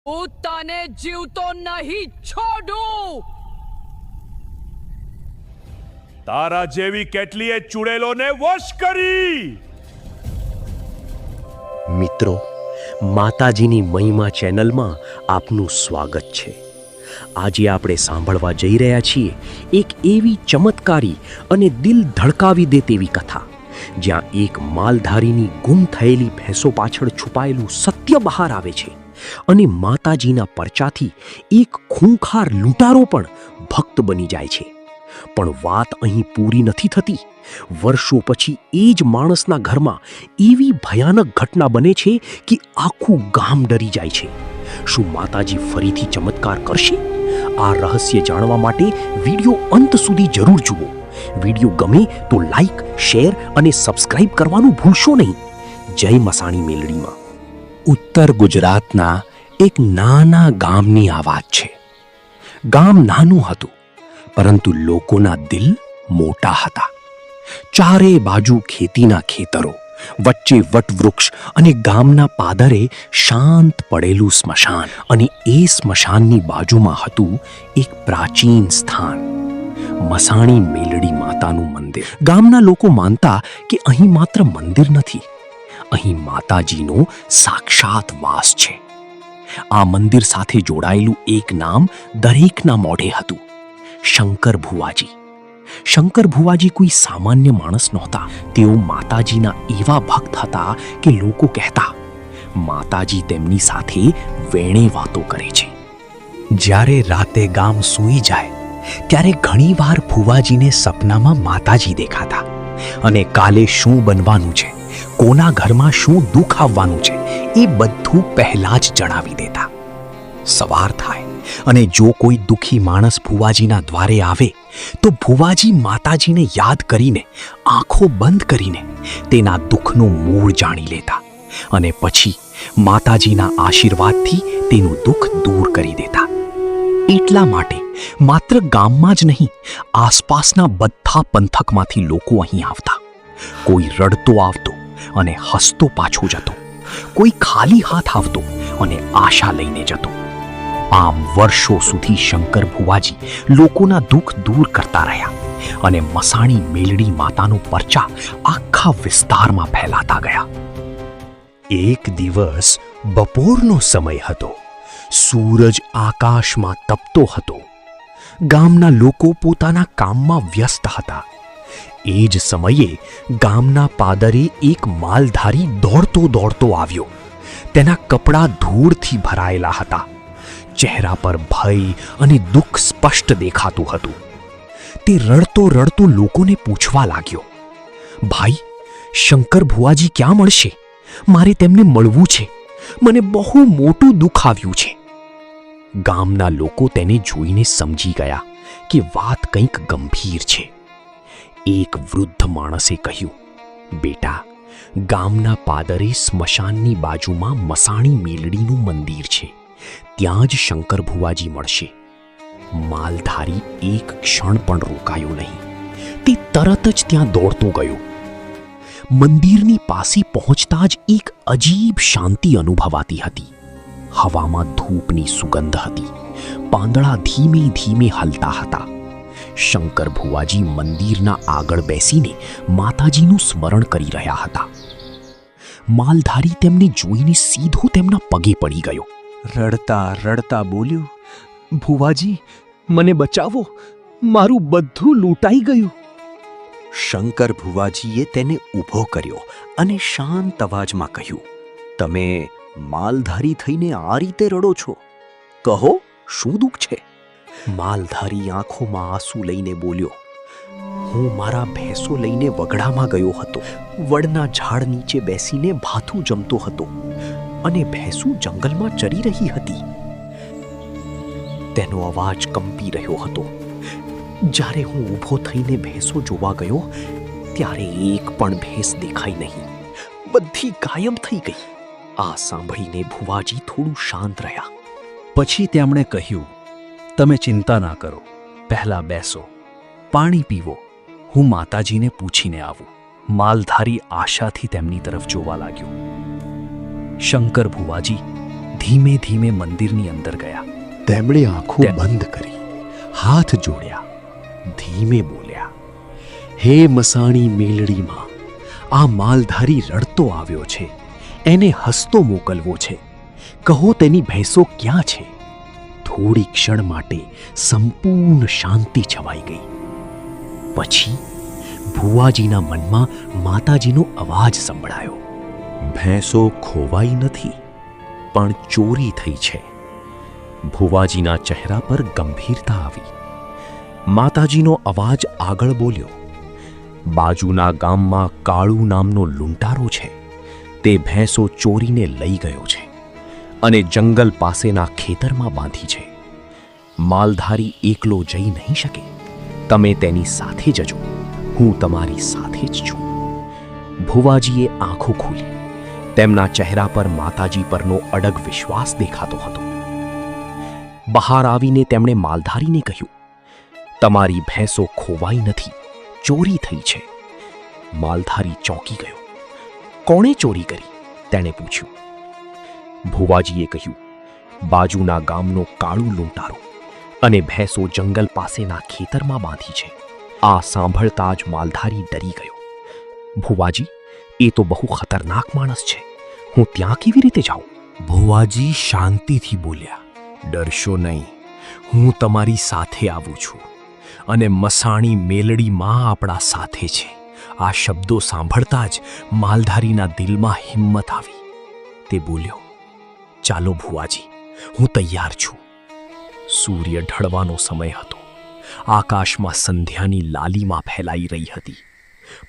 હું તને જીવતો નહીં છોડું. તારા જેવી કેટલીય ચુડેલોને વશ કરી. મિત્રો, માતાજીની મહિમા ચેનલમાં આપનું સ્વાગત છે. આજે આપણે સાંભળવા જઈ રહ્યા છીએ એક એવી ચમત્કારી અને દિલ ધડકાવી દે તેવી કથા, જ્યાં એક માલધારીની ગુમ થયેલી ભેંસો પાછળ છુપાયેલું સત્ય બહાર આવે છે અને માતાજીના પરચાથી એક ખૂંખાર લૂંટારો પણ ભક્ત બની જાય છે. પણ વાત અહીં પૂરી નથી થતી. વર્ષો પછી એ જ માણસના ઘરમાં એવી ભયાનક ઘટના બને છે કે આખું ગામ ડરી જાય છે. શું માતાજી ફરીથી ચમત્કાર કરશે? આ રહસ્ય જાણવા માટે વિડિયો અંત સુધી જરૂર જુઓ. વિડિયો ગમે તો લાઈક, શેર અને સબસ્ક્રાઇબ કરવાનું ભૂલશો નહીં. જય મસાણી મેલડીમાં. ઉત્તર ગુજરાતના એક નાના ગામની આ વાત છે. ગામ નાનું હતું, પરંતુ લોકોના દિલ મોટા હતા. ચારે બાજુ ખેતીના ખેતરો, વચ્ચે વટવૃક્ષ અને ગામના પાદરે શાંત પડેલું સ્મશાન. અને એ સ્મશાનની બાજુમાં હતું એક પ્રાચીન સ્થાન, મસાણી મેલડી માતાનું મંદિર. ગામના લોકો માનતા કે અહીં માત્ર મંદિર નથી, અહીં માતાજીનો સાક્ષાત વાસ છે. આ મંદિર સાથે જોડાયેલું એક નામ દરેકના મોઢે હતું: શંકર ભુવાજી. શંકર ભુવાજી કોઈ સામાન્ય માણસ નહોતા. તેઓ માતાજીના એવા ભક્ત હતા કે લોકો કહેતા, માતાજી તેમની સાથે વેણે વાતો કરે છે. જ્યારે રાતે ગામ સૂઈ જાય ત્યારે ઘણીવાર ભુવાજીને સપનામાં માતાજી દેખાતા અને કાલે શું બનવાનું છે, કોના ઘરમાં શું દુઃખ આવવાનું છે, એ બધું પહેલા જ જણાવી દેતા. સવાર થાય અને જો કોઈ દુઃખી માણસ ભુવાજીના દ્વારે આવે તો ભુવાજી માતાજીને યાદ કરીને, આંખો બંધ કરીને તેના દુઃખનું મૂળ જાણી લેતા અને પછી માતાજીના આશીર્વાદથી તેનું દુઃખ દૂર કરી દેતા. એટલા માટે માત્ર ગામમાં જ નહીં, આસપાસના બધા પંથકમાંથી લોકો અહીં આવતા. કોઈ રડતો આવતો અને હસતો પાછો જતો, કોઈ ખાલી હાથ આવતો અને આશા લઈને જતો. આમ વર્ષો સુધી શંકર ભુવાજી લોકોના દુઃખ દૂર કરતા રહ્યા અને મસાણી મેલડી માતાનો પરચા આખા વિસ્તારમાં ફેલાતા ગયા. એક દિવસ બપોરનો સમય હતો. સૂરજ આકાશમાં તપતો હતો. ગામના લોકો પોતાના કામમાં વ્યસ્ત હતા. એ જ સમયે ગામના પાદરે એક માલધારી દોડતો દોડતો આવ્યો. તેના કપડાં ધૂળથી ભરાયેલા હતા. ચહેરા પર ભય અને દુઃખ સ્પષ્ટ દેખાતું હતું. તે રડતો રડતો લોકોને પૂછવા લાગ્યો, ભાઈ, શંકર ભુવાજી ક્યાં મળશે? મારે તેમને મળવું છે. મને બહુ મોટું દુઃખ આવ્યું છે. ગામના લોકો તેને જોઈને સમજી ગયા કે વાત કંઈક ગંભીર છે. એક વૃદ્ધ માણસે કહ્યું, બેટા, ગામના પાદરે સ્મશાનની બાજુમાં મસાણી મેલડીનું મંદિર છે. ત્યાં જ શંકર ભુવાજી મળશે. માલધારી એક ક્ષણ પણ રોકાયો નહીં. તે તરત જ ત્યાં દોડતો ગયો. મંદિરની પાસે પહોંચતા જ એક અજીબ શાંતિ અનુભવાતી હતી. હવામાં ધૂપની સુગંધ હતી. પાંદડા ધીમે ધીમે હલતા હતા. શંકર ભુવાજી મંદિરના આગળ બેસીને માતાજીનું સ્મરણ કરી રહ્યા હતા. માલધારી તેમને જોઈને સીધો તેમના પગે પડી ગયો. રડતા રડતા બોલ્યો, ભુવાજી, મને બચાવો, મારું બધું લૂંટાઈ ગયું. શંકર ભુવાજીએ તેને ઊભો કર્યો અને શાંત અવાજમાં કહ્યું, તમે માલધારી થઈને આ રીતે રડો છો? કહો, શું દુઃખ છે? માલધારી આંખોમાં આંસુ લઈને બોલ્યો, હું મારા ભેંસો લઈને વગડામાં ગયો હતો. વડના ઝાડ નીચે બેસીને ભાથું જમતો હતો અને ભેંસું જંગલમાં ચરી રહી હતી. તેનો અવાજ કંપી રહ્યો હતો. જ્યારે હું ઊભો થઈને ભેંસો જોવા ગયો ત્યારે એક પણ ભેંસ દેખાઈ નહીં. બધી ગાયબ થઈ ગઈ. આ સાંભળીને ભુવાજી થોડું શાંત રહ્યા. પછી તેમણે કહ્યું, તમે ચિંતા ના કરો, પહેલા બેસો, પાણી પીવો, હું માતાજીને પૂછીને આવું. માલધારી આશાથી તેમની તરફ જોવા લાગ્યો. શંકર ભુવાજી ધીમે ધીમે મંદિરની અંદર ગયા. તેમણે આંખો બંધ કરી, હાથ જોડ્યા, ધીમે બોલ્યા, હે મસાણી મેલડીમાં, આ માલધારી રડતો આવ્યો છે, એને હસતો મોકલવો છે. કહો તેની ભેંસો ક્યાં છે? થોડી ક્ષણ માટે સંપૂર્ણ શાંતિ છવાઈ ગઈ. પછી ભુવાજીના મનમાં માતાજીનો અવાજ સંભળાયો. ભેંસો ખોવાઈ નથી, પણ ચોરી થઈ છે. ભુવાજીના ચહેરા પર ગંભીરતા આવી. માતાજીનો અવાજ આગળ બોલ્યો, બાજુના ગામમાં કાળુ નામનો લૂંટારો છે. તે ભેંસો ચોરીને લઈ ગયો છે અને જંગલ પાસેના ખેતરમાં બાંધી છે. માલધારી એકલો જઈ નહીં શકે. તમે તેની સાથે જજો. હું તમારી સાથે જ છું. ભુવાજીએ આંખો ખોલી. તેમના ચહેરા પર માતાજી પરનો અડગ વિશ્વાસ દેખાતો હતો. બહાર આવીને તેમણે માલધારીને કહ્યું, તમારી ભેંસો ખોવાઈ નથી, ચોરી થઈ છે. માલધારી ચોંકી ગયો. કોણે ચોરી કરી? તેણે પૂછ્યું. ભુવાજીએ કહ્યું, બાજુના ગામનો કાળુ લૂંટારો, અને ભેંસો જંગલ પાસેના ખેતરમાં બાંધી છે. આ સાંભળતા જ માલધારી ડરી ગયો. ભુવાજી, એ તો બહુ ખતરનાક માણસ છે. હું ત્યાં કેવી રીતે જાઉં? ભુવાજી શાંતિથી બોલ્યા, ડરશો નહીં, હું તમારી સાથે આવું છું, અને મસાણી મેલડી માં આપણા સાથે છે. આ શબ્દો સાંભળતા જ માલધારીના દિલમાં હિંમત આવી. તે બોલ્યો, ચાલો ભુવાજી, હું તૈયાર છું. સૂર્ય ઢળવાનો સમય હતો. આકાશમાં સંધ્યાની લાલીમાં ફેલાઈ રહી હતી.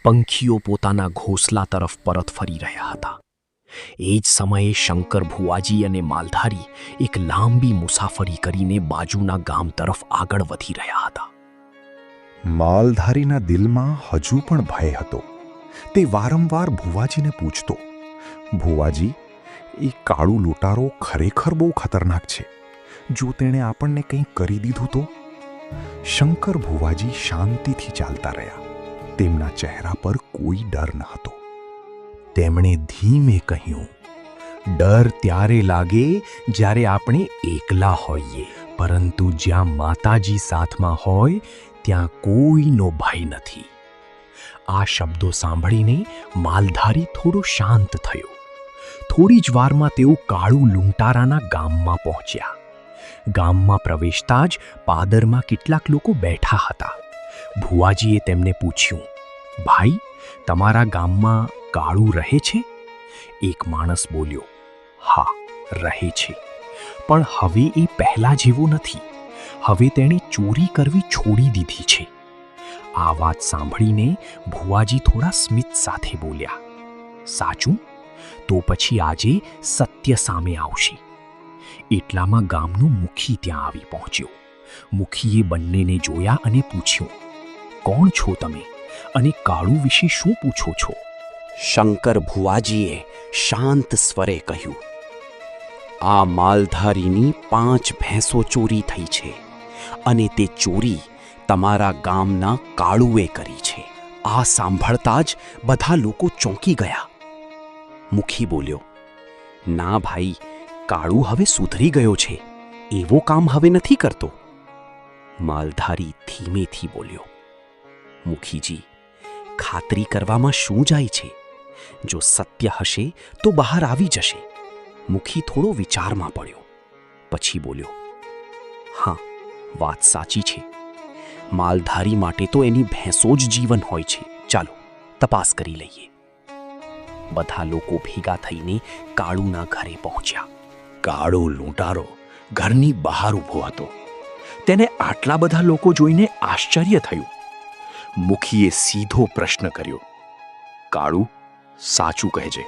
પંખીઓ પોતાના ઘોંસલા તરફ પરત ફરી રહ્યા હતા. એ જ સમયે શંકર ભુવાજી અને માલધારી એક લાંબી મુસાફરી કરીને બાજુના ગામ તરફ આગળ વધી રહ્યા હતા. માલધારીના દિલમાં હજુ પણ ભય હતો. તે વારંવાર ભુવાજીને પૂછતો, ભુવાજી, એ કાળુ લૂંટારો ખરેખર બહુ ખતરનાક છે. જો તેણે આપણને કંઈ કરી દીધું તો? શંકર ભુવાજી શાંતિથી ચાલતા રહ્યા. તેમના ચહેરા પર કોઈ ડર ન હતો. તેમણે ધીમે કહ્યું, ડર ત્યારે લાગે જ્યારે આપણે એકલા હોઈએ, પરંતુ જ્યાં માતાજી સાથમાં હોય ત્યાં કોઈનો ભય નથી. આ શબ્દો સાંભળીને માલધારી થોડો શાંત થયો. થોડી જ વારમાં તેઓ કાળુ લૂંટારાના ગામમાં પહોંચ્યા. ગામમાં પ્રવેશતા જ પાદરમાં કેટલાક લોકો બેઠા હતા. ભુવાજીએ તેમને પૂછ્યું, ભાઈ, તમારા ગામમાં કાળુ રહે છે? એક માણસ બોલ્યો, હા, રહે છે, પણ હવે એ પહેલા જેવો નથી. હવે તેણે ચોરી કરવી છોડી દીધી છે. આ વાત સાંભળીને ભુવાજી થોડા સ્મિત સાથે બોલ્યા, સાચું? તો પછી આજે સત્ય સામે આવશે. એટલામાં ગામનો મુખી ત્યાં આવી પહોંચ્યો. મુખીએ બંનેને જોયા અને પૂછ્યું, કોણ છો તમે અને કાળુ વિશે શું પૂછો છો? શંકર ભુવાજીએ શાંત સ્વરે કહ્યું, આ માલધારીની 5 ભેંસો ચોરી થઈ છે, અને તે ચોરી તમારા ગામના કાળુએ કરી છે. આ સાંભળતા જ બધા લોકો ચોંકી ગયા. મુખી બોલ્યો, ના ભાઈ, કાળુ હવે સુધરી ગયો છે, એવો કામ હવે નથી કરતો. માલધારી ધીમેથી બોલ્યો, મુખીજી, ખાતરી કરવામાં શું જાય છે? જો સત્ય હશે તો બહાર આવી જશે. મુખી થોડો વિચારમાં પડ્યો. પછી બોલ્યો, હા, વાત સાચી છે. માલધારી માટે તો એની ભેંસો જ જીવન હોય છે. ચાલો તપાસ કરી લઈએ. બધા લોકો ભેગા થઈને કાળુના ઘરે પહોંચ્યા. કાળુ લૂંટારો ઘરની બહાર ઊભો હતો. તેને આટલા બધા લોકો જોઈને આશ્ચર્ય થયું. મુખીએ સીધો પ્રશ્ન કર્યો, કાળુ, સાચું કહેજે,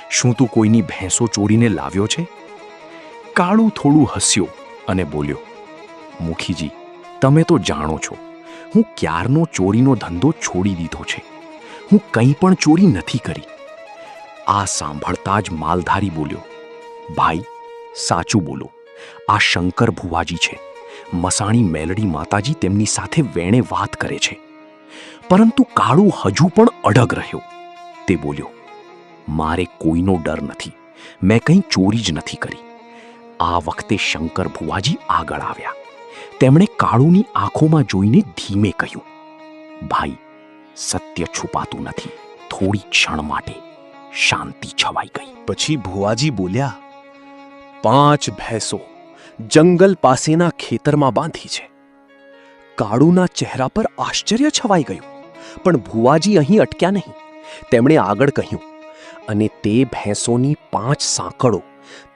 શું તું કોઈની ભેંસો ચોરીને લાવ્યો છે? કાળુ થોડું હસ્યો અને બોલ્યો, મુખીજી, તમે તો જાણો છો, હું ક્યારનો ચોરીનો ધંધો છોડી દીધો છે. હું કંઈ પણ ચોરી નથી કરી. આ સાંભળતા જ માલધારી બોલ્યો, ભાઈ, સાચું બોલો, આ શંકર ભુવાજી છે. મસાણી મેલડી માતાજી તેમની સાથે વેણે વાત કરે છે. પરંતુ કાળુ હજુ પણ અડગ રહ્યો. તે બોલ્યો, મારે કોઈનો ડર નથી. મેં કંઈ ચોરી જ નથી કરી. આ વખતે શંકર ભુવાજી આગળ આવ્યા. તેમણે કાળુની આંખોમાં જોઈને ધીમે કહ્યું, ભાઈ, સત્ય છુપાતું નથી. થોડી ક્ષણ માટે શાંતિ છવાઈ ગઈ. પછી ભુવાજી બોલ્યા, 5 ભેંસો જંગલ પાસેના ખેતરમાં બાંધી છે. કાળુના ચહેરા પર આશ્ચર્ય છવાઈ ગયું. પણ ભુવાજી અહીં અટક્યા નહીં. તેમણે આગળ કહ્યું, અને તે ભેંસોની 5 સાંકળો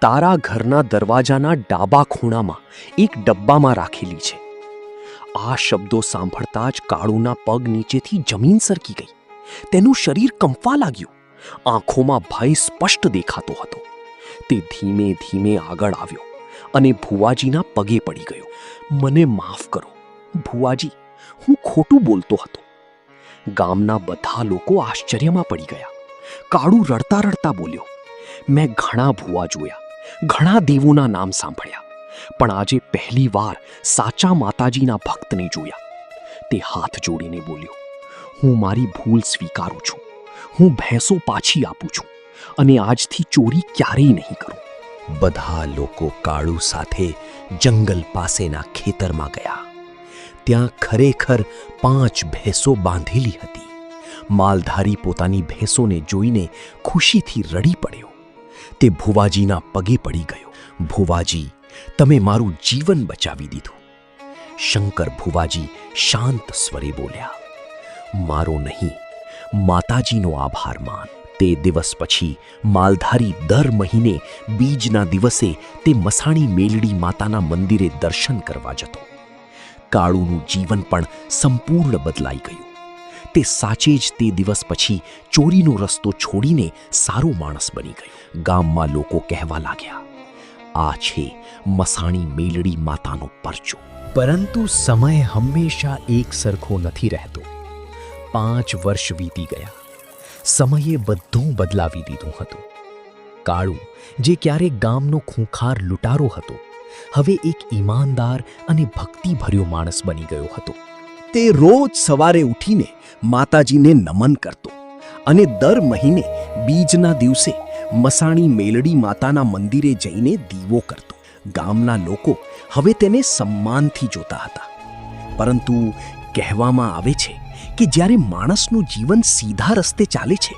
તારા ઘરના દરવાજાના ડાબા ખૂણામાં એક ડબ્બામાં રાખેલી છે. આ શબ્દો સાંભળતા જ કાળુના પગ નીચેથી જમીન સરકી ગઈ. તેનું શરીર કંપવા લાગ્યું. આંખોમાં ભય સ્પષ્ટ દેખાતો હતો. તે ધીમે ધીમે આગળ આવ્યો અને ભુવાજીના પગે પડી ગયો. મને માફ કરો ભુવાજી, હું ખોટું બોલતો હતો. ગામના બધા લોકો આશ્ચર્યમાં પડી ગયા. કાળુ રડતા રડતા બોલ્યો, મેં ઘણા ભુવા જોયા, ઘણા દેવોના નામ સાંભળ્યા, પણ આજે પહેલી વાર સાચા માતાજીના ભક્તને જોયા. તે હાથ જોડીને બોલ્યો, હું મારી ભૂલ સ્વીકારું છું. હું ભેંસો પાછી આપું છું અને આજથી ચોરી ક્યારેય નહીં કરું. બધા લોકો કાળુ સાથે જંગલ પાસેના ખેતરમાં ગયા. ત્યાં ખરેખર 5 ભેંસો બાંધેલી હતી. માલધારી પોતાની ભેંસોને જોઈને ખુશીથી રડી પડ્યો. તે ભુવાજીના પગે પડી ગયો. ભુવાજી, તમે મારું જીવન બચાવી દીધું. શંકર ભુવાજી શાંત સ્વરે બોલ્યા, મારો નહીં, માતાજીનો આભાર માન. તે દિવસ પછી માલધારી દર મહિને બીજના દિવસે તે મસાણી મેલડી માતાના મંદિરે દર્શન કરવા જતો. કાળુનું જીવન પણ સંપૂર્ણ બદલાઈ ગયું. તે સાચે જ તે દિવસ પછી ચોરીનો રસ્તો છોડીને સારો માણસ બની ગયો. ગામમાં લોકો કહેવા લાગ્યા, આ છે મસાણી મેલડી માતાનો પરચો. પરંતુ સમય હંમેશા એક સરખો નથી રહેતો. 5 વર્ષ વીતી ગયા. સમયે બધું બદલાવી દીધું હતું. કાળુ, જે ક્યારેક ગામનો ખૂંખાર લૂંટારો હતો, હવે એક ઈમાનદાર અને ભક્તિભર્યો માણસ બની ગયો હતો. તે રોજ સવારે ઉઠીને માતાજીને નમન કરતો અને દર મહિને બીજના દિવસે મસાણી મેલડી માતાના મંદિરે જઈને દીવો કરતો. ગામના લોકો હવે તેને સન્માનથી જોતા હતા. પરંતુ કહેવામાં આવે છે કે જ્યારે માણસનું જીવન સીધા રસ્તે ચાલે છે,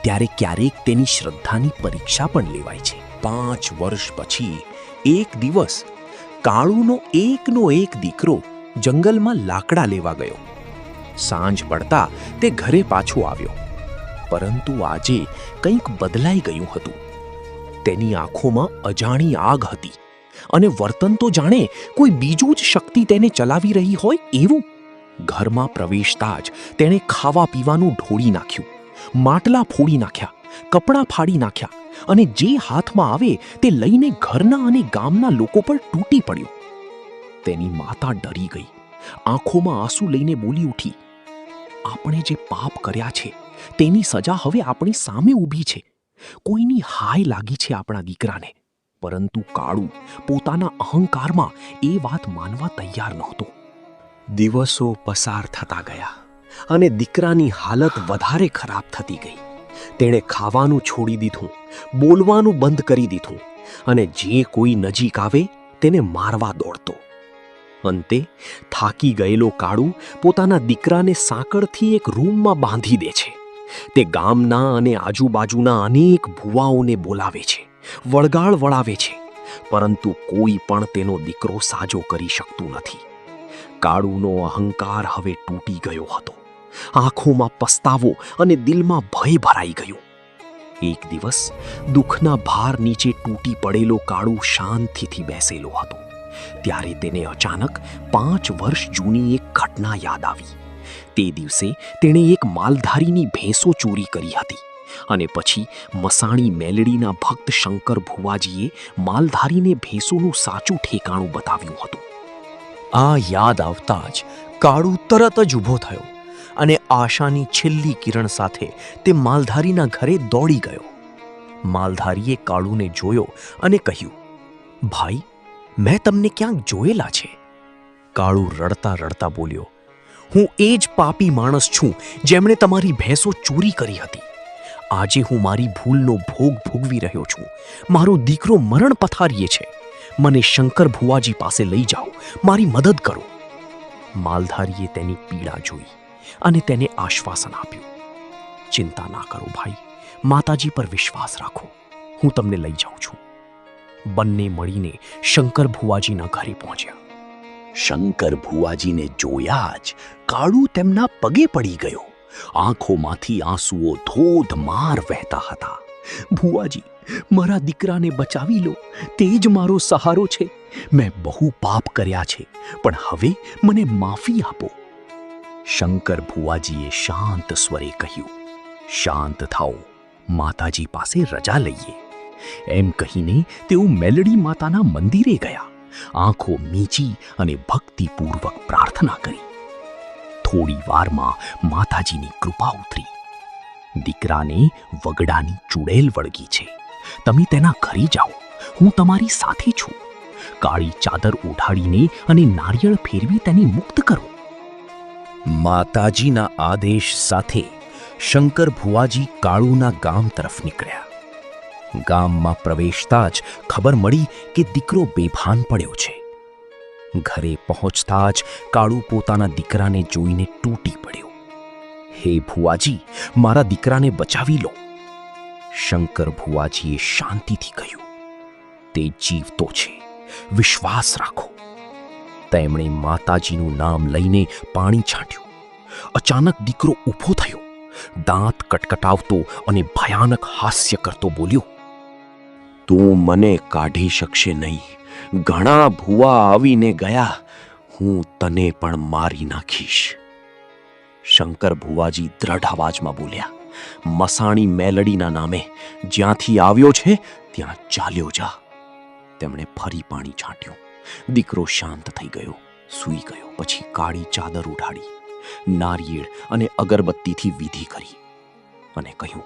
ત્યારે ક્યારેક તેની શ્રદ્ધાની પરીક્ષા પણ લેવાય છે. 5 વર્ષ પછી એક દિવસ કાળુનો એકનો એક દીકરો જંગલમાં લાકડા લેવા ગયો. સાંજ પડતા તે ઘરે પાછો આવ્યો. પરંતુ આજે કંઈક બદલાઈ ગયું હતું. તેની આંખોમાં અજાણી આગ હતી અને વર્તન તો જાણે કોઈ બીજું જ શક્તિ તેને ચલાવી રહી હોય એવું. ઘરમાં પ્રવેશતા જ તેણે ખાવા પીવાનું ઢોળી નાખ્યું, માટલા ફોડી નાખ્યા, કપડાં ફાડી નાખ્યા અને જે હાથમાં આવે તે લઈને ઘરના અને ગામના લોકો પર તૂટી પડ્યો. તેની માતા ડરી ગઈ. આંખોમાં આંસુ લઈને બોલી ઉઠી, આપણે જે પાપ કર્યા છે તેની સજા હવે આપણી સામે ઊભી છે. કોઈની હાય લાગી છે આપણા દીકરાને. પરંતુ કાળુ પોતાના અહંકારમાં એ વાત માનવા તૈયાર નહોતો. દિવસો પસાર થતા ગયા અને દીકરાની હાલત વધારે ખરાબ થતી ગઈ. તેણે ખાવાનું છોડી દીધું, બોલવાનું બંધ કરી દીધું અને જે કોઈ નજીક આવે તેને મારવા દોડતો. અંતે થાકી ગયેલો કાળુ પોતાના દીકરાને સાંકળથી એક રૂમમાં બાંધી દે છે. તે ગામના અને આજુબાજુના અનેક ભુવાઓને બોલાવે છે, વળગાળ વળાવે છે, પરંતુ કોઈ પણ તેનો દીકરો સાજો કરી શકતું નથી. કાળુનો અહંકાર હવે તૂટી ગયો હતો. આંખોમાં પસ્તાવો અને દિલમાં ભય ભરાઈ ગયું. એક દિવસ દુઃખના ભાર નીચે તૂટી પડેલો કાળુ શાંતિથી બેસેલો હતો. ત્યારે તેને અચાનક 5 વર્ષ જૂની એક ઘટના યાદ આવી. તે દિવસે તેણે એક માલધારીની ભેંસો ચોરી કરી હતી અને પછી મસાણી મેલડીના ભક્ત શંકર ભુવાજીએ માલધારીને ભેંસોનું સાચું ઠેકાણું બતાવ્યું હતું. આ યાદ આવતા જ કાળુ તરત જ ઊભો થયો અને આશાની છેલ્લી કિરણ સાથે તે માલધારીના ઘરે દોડી ગયો. માલધારીએ કાળુને જોયો અને કહ્યું, ભાઈ, મેં તમને ક્યાંક જોયેલા છે. કાળુ રડતા રડતા બોલ્યો, હું એ જ પાપી માણસ છું જેમણે તમારી ભેંસો ચોરી કરી હતી. આજે હું મારી ભૂલનો ભોગ ભોગવી રહ્યો છું. મારો દીકરો મરણ પથારીએ છે. મને શંકર ભુવાજી પાસે લઈ જાઓ, મારી મદદ કરો. માલધારીએ તેની પીડા જોઈ અને તેને આશ્વાસન આપ્યું. ચિંતા ના કરો ભાઈ, માતાજી પર વિશ્વાસ રાખો, હું તમને લઈ જાઉં છું. બંને મળીને શંકર ભુવાજીના ઘરે પહોંચ્યા. શંકર ભુવાજીને જોયા જ કાળુ તેમના પગે પડી ગયો. આંખોમાંથી આંસુઓ ધોધમાર વહેતા હતા. ભુવાજી, મારા દીકરાને બચાવી લો, તે જ મારો સહારો છે. મેં બહુ પાપ કર્યા છે, પણ હવે મને માફી આપો. શંકર ભુવાજીએ શાંત સ્વરે કહ્યું, શાંત થાઓ, માતાજી પાસે રજા લઈએ. એમ કહીને તેઓ મેલડી માતાના મંદિરે ગયા. આંખો મીચી અને ભક્તિપૂર્વક પ્રાર્થના કરી. થોડી વારમાં માતાજીની કૃપા ઉતરી. દીકરાને વગડાની ચૂડેલ વળગી છે. તમે તેના ઘરે જાઓ, હું તમારી સાથે છું. કાળી ચાદર ઓઢાડીને અને નારિયેળ ફેરવી તેને મુક્ત કરો. માતાજીના આદેશ સાથે શંકર ભુવાજી કાળુના ગામ તરફ નીકળ્યા. ગામમાં પ્રવેશતા જ ખબર મળી કે દીકરો બેભાન પડ્યો છે. ઘરે પહોંચતા જ કાળુ પોતાના દીકરાને જોઈને તૂટી પડ્યો. હે ભુવાજી, મારા દીકરાને બચાવી લો. શંકર ભુવાજીએ શાંતિથી કહ્યું, તે જીવતો છે, વિશ્વાસ રાખો. તેમણે માતાજીનું નામ લઈને પાણી છાંટ્યું. અચાનક દીકરો ઊભો થયો. દાંત કટકટાવતો અને ભયાનક હાસ્ય કરતો બોલ્યો, તું મને કાઢી શકશે નહીં. ઘણા ભુવા આવીને ગયા, હું તને પણ મારી નાખીશ. શંકર ભુવાજી દ્રઢ અવાજમાં બોલ્યા, મસાણી મેલડીના નામે જ્યાંથી આવ્યો છે ત્યાં ચાલ્યો જા. તેમણે ફરી પાણી છાંટ્યું. દીકરો શાંત થઈ ગયો, સૂઈ ગયો. પછી કાળી ચાદર ઉઢાડી, નારિયેળ અને અગરબત્તીથી વિધિ કરી અને કહ્યું,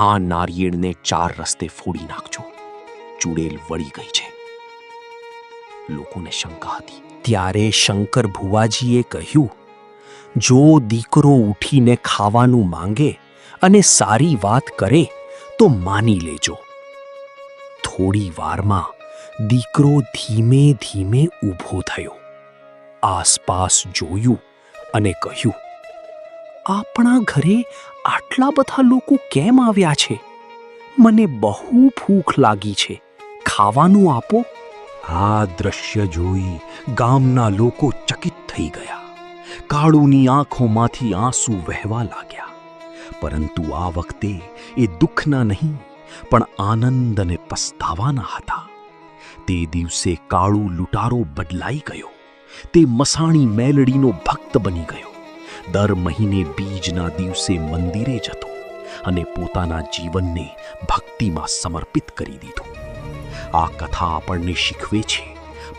આ નારિયેળને 4 રસ્તે ફોડી નાખજો, ચૂડેલ વળી ગઈ છે. લોકોને શંકા હતી. ત્યારે શંકર ભુવાજીએ કહ્યું, જો દીકરો ઉઠીને ખાવાનું માંગે અને સારી વાત કરે તો માની લેજો. થોડી વારમાં દીકરો ધીમે ધીમે ઊભો થયો. આસપાસ જોયું અને કહ્યું, આપણા ઘરે આટલા બધા લોકો કેમ આવ્યા છે? મને બહુ ભૂખ લાગી છે, ખાવાનું આપો. આ દ્રશ્ય જોઈ ગામના લોકો ચકિત થઈ ગયા. કાળુની આંખોમાંથી આંસુ વહેવા લાગ્યા. પરંતુ આ વખતે એ દુઃખના નહીં, પણ આનંદ અને પસ્તાવાના હતા. તે દિવસે કાળુ લૂંટારો બદલાઈ ગયો. તે મસાણી મેલડીનો ભક્ત બની ગયો. દર મહિને બીજના દિવસે મંદિરે જતો અને પોતાના જીવનને ભક્તિમાં સમર્પિત કરી દીધું. આ કથા આપણને શીખવે છે,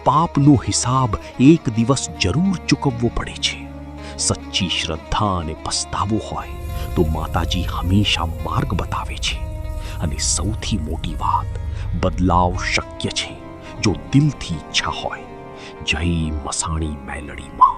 પાપનો હિસાબ એક દિવસ જરૂર ચૂકવવો પડે છે. સચ્ચી શ્રદ્ધા અને પસ્તાવો હોય તો માતાજી હંમેશા માર્ગ બતાવે છે. અને સૌથી મોટી વાત, બદલાવ શક્ય છે જો દિલથી ઈચ્છા હોય. જય મસાણી મેલડી માં.